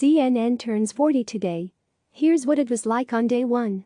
CNN turns 40 today. Here's what it was like on day one.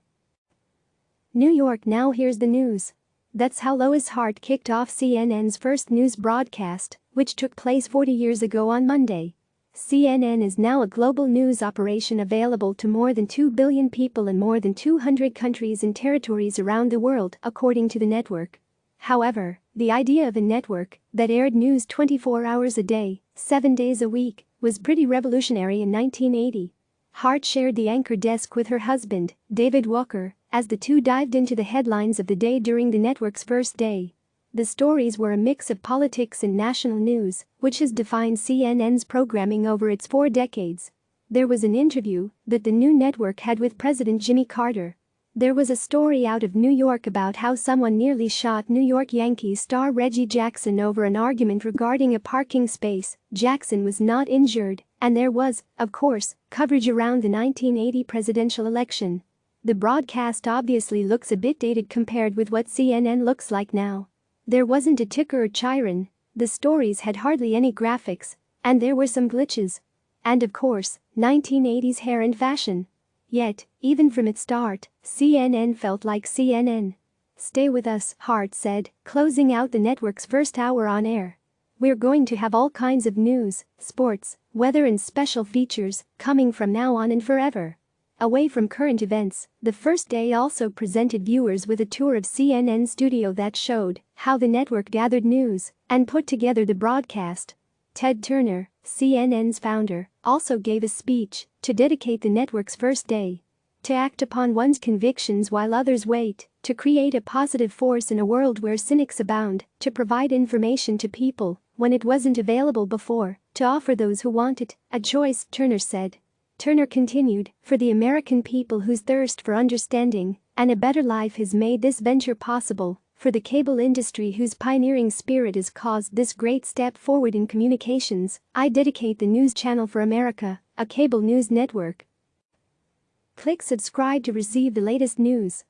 New York. Now here's the news. That's how Lois Hart kicked off CNN's first news broadcast, which took place 40 years ago on Monday. CNN is now a global news operation available to more than 2 billion people in more than 200 countries and territories around the world, according to the network. However, the idea of a network that aired news 24 hours a day, 7 days a week, was pretty revolutionary in 1980. Hart shared the anchor desk with her husband, David Walker, as the two dived into the headlines of the day during the network's first day. The stories were a mix of politics and national news, which has defined CNN's programming over its 4 decades. There was an interview that the new network had with President Jimmy Carter. There was a story out of New York about how someone nearly shot New York Yankees star Reggie Jackson over an argument regarding a parking space. Jackson was not injured, and there was, of course, coverage around the 1980 presidential election. The broadcast obviously looks a bit dated compared with what CNN looks like now. There wasn't a ticker or chyron, the stories had hardly any graphics, and there were some glitches. And of course, 1980s hair and fashion. Yet, even from its start, CNN felt like CNN. "Stay with us," Hart said, closing out the network's first hour on air. "We're going to have all kinds of news, sports, weather and special features coming from now on and forever." Away from current events, the first day also presented viewers with a tour of CNN's studio that showed how the network gathered news and put together the broadcast. Ted Turner, CNN's founder, also gave a speech to dedicate the network's first day. "To act upon one's convictions while others wait, to create a positive force in a world where cynics abound, to provide information to people when it wasn't available before, to offer those who want it a choice," Turner said. Turner continued, "For the American people whose thirst for understanding and a better life has made this venture possible, for the cable industry whose pioneering spirit has caused this great step forward in communications, I dedicate the News Channel for America, a cable news network." Click subscribe to receive the latest news.